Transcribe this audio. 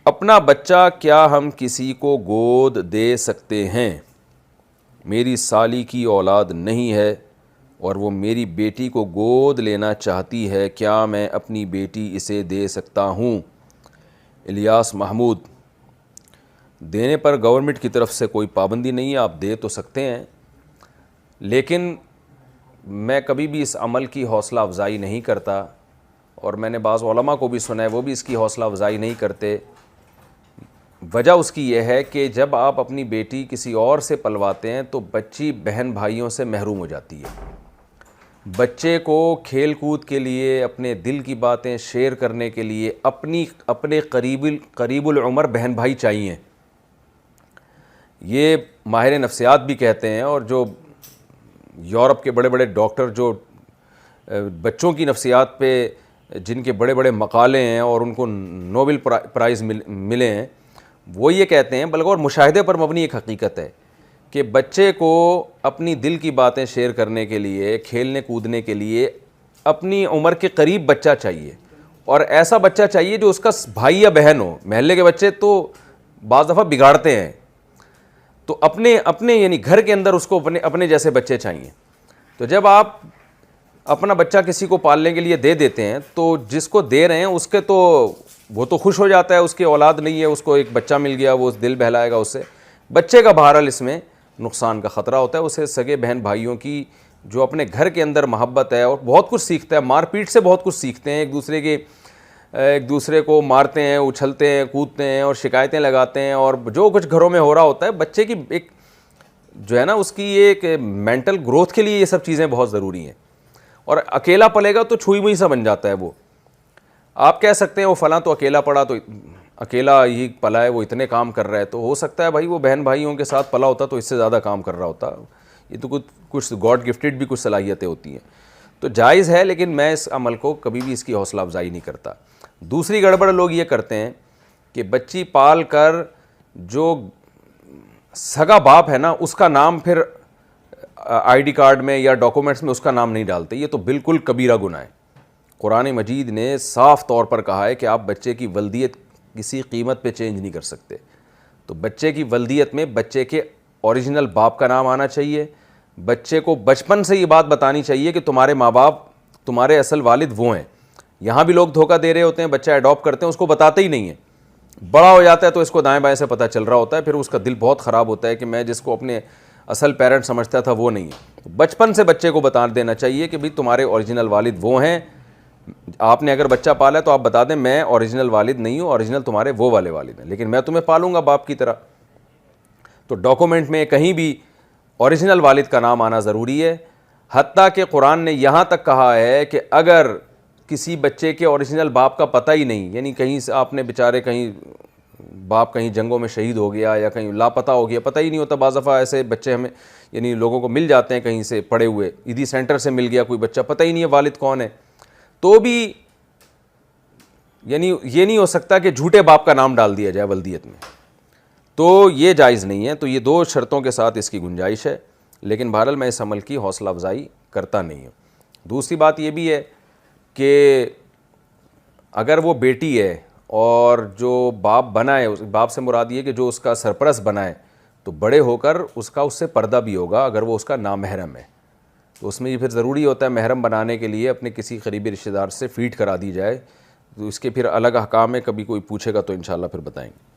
اپنا بچہ کیا ہم کسی کو گود دے سکتے ہیں؟ میری سالی کی اولاد نہیں ہے اور وہ میری بیٹی کو گود لینا چاہتی ہے، کیا میں اپنی بیٹی اسے دے سکتا ہوں؟ الیاس محمود: دینے پر گورنمنٹ کی طرف سے کوئی پابندی نہیں ہے، آپ دے تو سکتے ہیں، لیکن میں کبھی بھی اس عمل کی حوصلہ افزائی نہیں کرتا، اور میں نے بعض علماء کو بھی سنا ہے وہ بھی اس کی حوصلہ افزائی نہیں کرتے۔ وجہ اس کی یہ ہے کہ جب آپ اپنی بیٹی کسی اور سے پلواتے ہیں تو بچی بہن بھائیوں سے محروم ہو جاتی ہے۔ بچے کو کھیل کود کے لیے، اپنے دل کی باتیں شیئر کرنے کے لیے اپنے قریب العمر بہن بھائی چاہیے۔ یہ ماہر نفسیات بھی کہتے ہیں، اور جو یورپ کے بڑے بڑے ڈاکٹر جو بچوں کی نفسیات پہ جن کے بڑے بڑے مقالے ہیں اور ان کو نوبل پرائز ملے ہیں، وہ یہ کہتے ہیں، بلکہ اور مشاہدے پر مبنی ایک حقیقت ہے، کہ بچے کو اپنی دل کی باتیں شیئر کرنے کے لیے، کھیلنے کودنے کے لیے اپنی عمر کے قریب بچہ چاہیے، اور ایسا بچہ چاہیے جو اس کا بھائی یا بہن ہو۔ محلے کے بچے تو بعض دفعہ بگاڑتے ہیں، تو اپنے یعنی گھر کے اندر اس کو اپنے جیسے بچے چاہیے۔ تو جب آپ اپنا بچہ کسی کو پالنے کے لیے دے دیتے ہیں تو جس کو دے رہے ہیں اس کے تو وہ تو خوش ہو جاتا ہے، اس کی اولاد نہیں ہے، اس کو ایک بچہ مل گیا، وہ دل بہلائے گا اس سے۔ بچے کا بہرحال اس میں نقصان کا خطرہ ہوتا ہے، اسے سگے بہن بھائیوں کی جو اپنے گھر کے اندر محبت ہے، اور بہت کچھ سیکھتا ہے، مار پیٹ سے بہت کچھ سیکھتے ہیں، ایک دوسرے کو مارتے ہیں، اچھلتے ہیں، کودتے ہیں اور شکایتیں لگاتے ہیں، اور جو کچھ گھروں میں ہو رہا ہوتا ہے، بچے کی ایک جو ہے نا اس کی ایک مینٹل گروتھ کے لیے یہ سب چیزیں بہت ضروری ہیں۔ اور اکیلا پلے گا تو چھوئی موئی سا بن جاتا ہے وہ۔ آپ کہہ سکتے ہیں وہ فلاں تو اکیلا پڑا، تو اکیلا ہی پلا ہے، وہ اتنے کام کر رہا ہے، تو ہو سکتا ہے بھائی وہ بہن بھائیوں کے ساتھ پلا ہوتا تو اس سے زیادہ کام کر رہا ہوتا۔ یہ تو کچھ گاڈ گفٹڈ بھی کچھ صلاحیتیں ہوتی ہیں، تو جائز ہے، لیکن میں اس عمل کو کبھی بھی اس کی حوصلہ افزائی نہیں کرتا۔ دوسری گڑبڑ لوگ یہ کرتے ہیں کہ بچی پال کر جو سگا باپ ہے نا اس کا نام پھر آئی ڈی کارڈ میں یا ڈاکومنٹس میں اس کا نام نہیں ڈالتے۔ یہ تو بالکل کبیرہ گناہ ہے۔ قرآن مجید نے صاف طور پر کہا ہے کہ آپ بچے کی ولدیت کسی قیمت پہ چینج نہیں کر سکتے۔ تو بچے کی ولدیت میں بچے کے اوریجنل باپ کا نام آنا چاہیے۔ بچے کو بچپن سے یہ بات بتانی چاہیے کہ تمہارے ماں باپ، تمہارے اصل والد وہ ہیں۔ یہاں بھی لوگ دھوکہ دے رہے ہوتے ہیں، بچہ اڈاپٹ کرتے ہیں، اس کو بتاتے ہی نہیں ہیں، بڑا ہو جاتا ہے تو اس کو دائیں بائیں سے پتہ چل رہا ہوتا ہے، پھر اس کا دل بہت خراب ہوتا ہے کہ میں جس کو اپنے اصل پیرنٹ سمجھتا تھا وہ نہیں ہے۔ بچپن سے بچے کو بتا دینا چاہیے کہ بھئی تمہارے اوریجنل والد وہ ہیں۔ آپ نے اگر بچہ پالا ہے تو آپ بتا دیں میں اوریجنل والد نہیں ہوں، اوریجنل تمہارے وہ والے والد ہیں، لیکن میں تمہیں پالوں گا باپ کی طرح۔ تو ڈاکومنٹ میں کہیں بھی اوریجنل والد کا نام آنا ضروری ہے، حتیٰ کہ قرآن نے یہاں تک کہا ہے کہ اگر کسی بچے کے اوریجنل باپ کا پتہ ہی نہیں، یعنی کہیں سے آپ نے بیچارے کہیں باپ کہیں جنگوں میں شہید ہو گیا یا کہیں لاپتہ ہو گیا، پتہ ہی نہیں ہوتا، بعض دفعہ ایسے بچے ہمیں یعنی لوگوں کو مل جاتے ہیں کہیں سے پڑے ہوئے، عیدی سینٹر سے مل گیا کوئی بچہ، پتہ ہی نہیں ہے والد کون ہے، تو بھی یعنی یہ نہیں ہو سکتا کہ جھوٹے باپ کا نام ڈال دیا جائے ولدیت میں، تو یہ جائز نہیں ہے۔ تو یہ دو شرطوں کے ساتھ اس کی گنجائش ہے، لیکن بہرحال میں اس عمل کی حوصلہ افزائی کرتا نہیں ہوں۔ دوسری بات یہ بھی ہے کہ اگر وہ بیٹی ہے اور جو باپ بنا ہے، باپ سے مراد یہ کہ جو اس کا سرپرست بنا ہے، تو بڑے ہو کر اس سے پردہ بھی ہوگا اگر وہ اس کا نامحرم ہے، تو اس میں یہ پھر ضروری ہوتا ہے محرم بنانے کے لیے اپنے کسی قریبی رشتہ دار سے فیڈ کرا دی جائے، تو اس کے پھر الگ احکام ہے، کبھی کوئی پوچھے گا تو انشاءاللہ پھر بتائیں گے۔